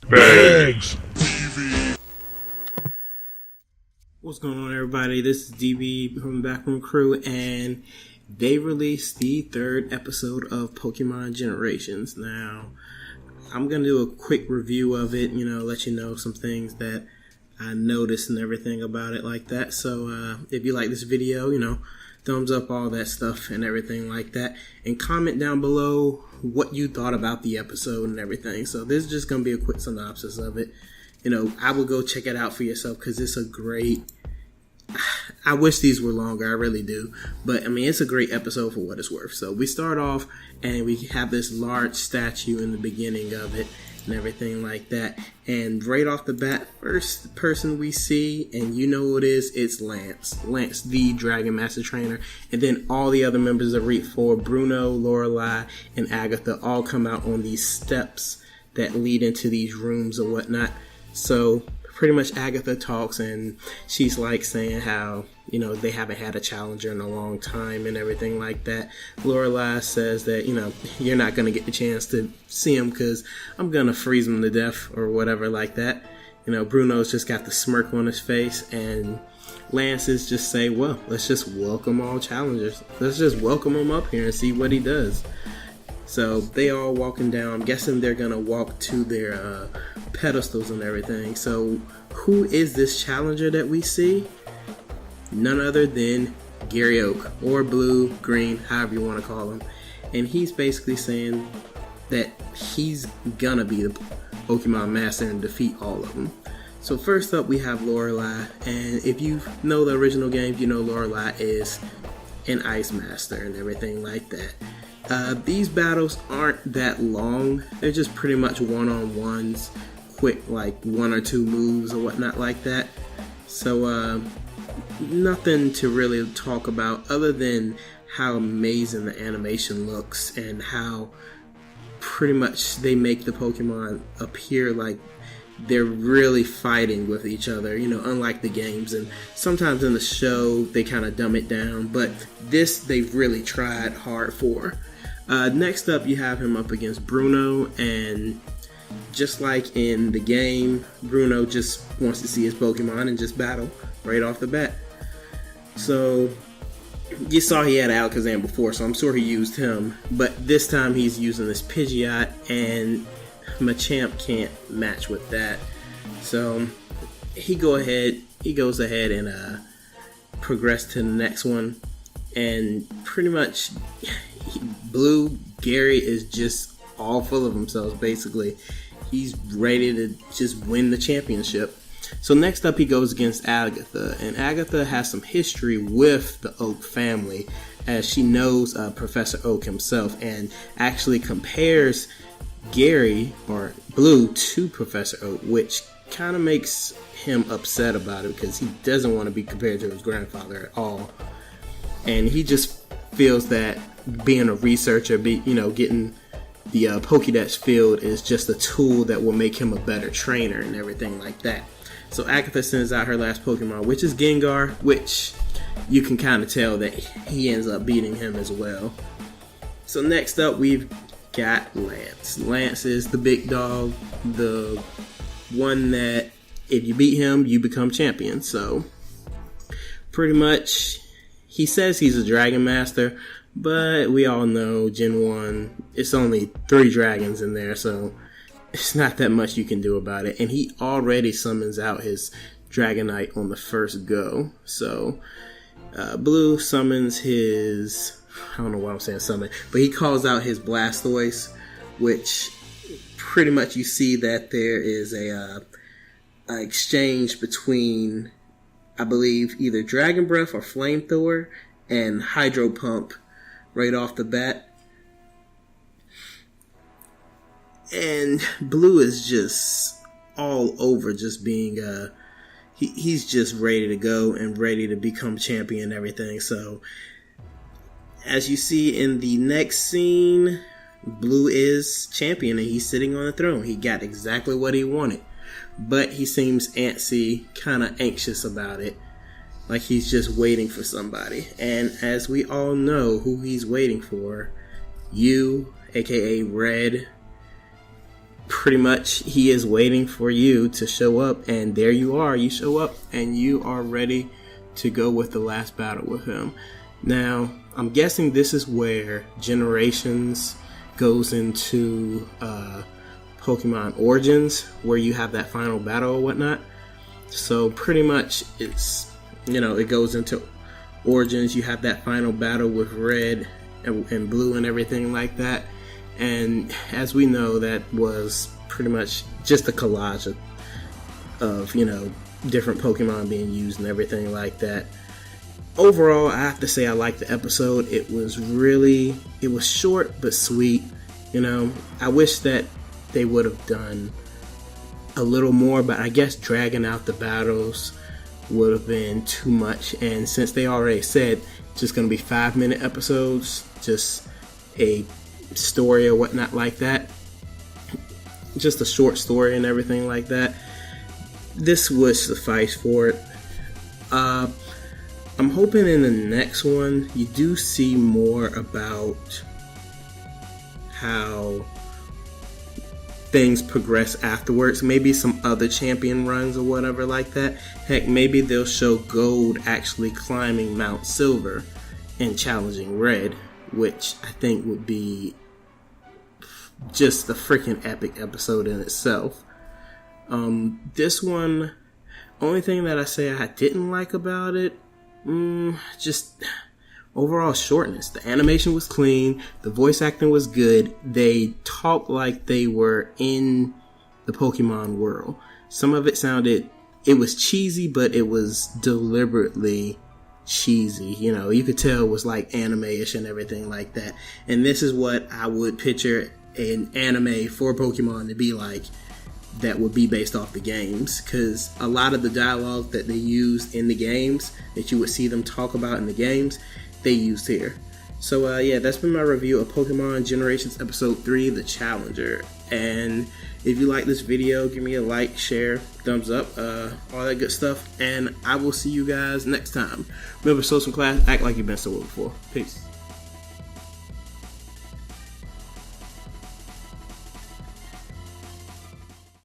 Bags. What's going on, everybody? This is DB from the Backroom Crew, and they released the third episode of Pokémon Generations. Now, I'm going to do a quick review of it, let you know some things that I noticed and everything about it like that. So, if you like this video, thumbs up, all that stuff and everything like that. And comment down below what you thought about the episode and everything. So, this is just going to be a quick synopsis of it. I will go check it out for yourself because it's a great... I wish these were longer, I really do. But, it's a great episode for what it's worth. So, we start off and we have this large statue in the beginning of it and everything like that. And right off the bat, first person we see, and you know who it is, it's Lance. Lance, the Dragon Master Trainer. And then all the other members of Elite Four, Bruno, Lorelei, and Agatha, all come out on these steps that lead into these rooms or whatnot. So, pretty much Agatha talks and she's like saying how, they haven't had a challenger in a long time and everything like that. Lorelei says that, you're not going to get the chance to see him because I'm going to freeze him to death or whatever like that. Bruno's just got the smirk on his face, and Lance is just say, well, let's just welcome all challengers. Let's just welcome him up here and see what he does. So they all walking down. I'm guessing they're going to walk to their pedestals and everything. So who is this challenger that we see? None other than Gary Oak, or Blue, Green, however you want to call him. And he's basically saying that he's going to be the Pokemon Master and defeat all of them. So first up we have Lorelei. And if you know the original games, Lorelei is an Ice Master and everything like that. These battles aren't that long. They're just pretty much one-on-ones, quick, like one or two moves or whatnot like that. So nothing to really talk about other than how amazing the animation looks and how pretty much they make the Pokemon appear like they're really fighting with each other, unlike the games. And sometimes in the show they kind of dumb it down, but this they've really tried hard for. Next up, you have him up against Bruno, and just like in the game, Bruno just wants to see his Pokemon and just battle right off the bat. So, you saw he had Alakazam before, so I'm sure he used him, but this time he's using this Pidgeot, and Machamp can't match with that. So, he goes ahead and progress to the next one, and pretty much Blue, Gary is just all full of himself, basically. He's ready to just win the championship. So next up he goes against Agatha, and Agatha has some history with the Oak family, as she knows Professor Oak himself, and actually compares Gary, or Blue, to Professor Oak, which kind of makes him upset about it because he doesn't want to be compared to his grandfather at all. And he just feels that being a researcher, getting the Pokédex field is just a tool that will make him a better trainer and everything like that. So Agatha sends out her last Pokemon, which is Gengar, which you can kind of tell that he ends up beating him as well. So next up we've got Lance. Lance is the big dog, the one that if you beat him, you become champion. So pretty much he says he's a Dragon Master, but we all know Gen 1, it's only 3 dragons in there, so it's not that much you can do about it. And he already summons out his Dragonite on the first go. So Blue summons his, I don't know why I'm saying summon, but he calls out his Blastoise, which pretty much you see that there is a exchange between, I believe, either Dragon Breath or Flamethrower and Hydro Pump right off the bat. And Blue is just all over just being he's just ready to go and ready to become champion and everything. So as you see in the next scene, Blue is champion and he's sitting on the throne. He got exactly what he wanted, but he seems antsy, kind of anxious about it, like he's just waiting for somebody. And as we all know who he's waiting for, you, aka Red, pretty much he is waiting for you to show up, and there you are. You show up and you are ready to go with the last battle with him. Now, I'm guessing this is where Generations goes into Pokemon Origins, where you have that final battle or whatnot. So pretty much it's, it goes into Origins. You have that final battle with Red and Blue and everything like that. And as we know, that was pretty much just a collage of different Pokemon being used and everything like that. Overall, I have to say I liked the episode. It was short but sweet. I wish that they would have done a little more, but I guess dragging out the battles would have been too much. And since they already said just going to be 5-minute episodes, just a story or whatnot like that, just a short story and everything like that, this would suffice for it. I'm hoping in the next one you do see more about how things progress afterwards. Maybe some other champion runs or whatever like that. Heck, maybe they'll show Gold actually climbing Mount Silver and challenging Red, which I think would be just a freaking epic episode in itself. This one, only thing that I say I didn't like about it, just overall shortness. The animation was clean, the voice acting was good, they talked like they were in the Pokemon world. Some of it it was cheesy, but it was deliberately cheesy. You could tell it was like anime-ish and everything like that. And this is what I would picture an anime for Pokemon to be like, that would be based off the games, because a lot of the dialogue that they used in the games, that you would see them talk about in the games, they used here. So yeah, that's been my review of Pokemon Generations Episode 3, The Challenger. And if you like this video, give me a like, share, thumbs up, all that good stuff. And I will see you guys next time. Remember, social class, act like you've been somewhere before. Peace.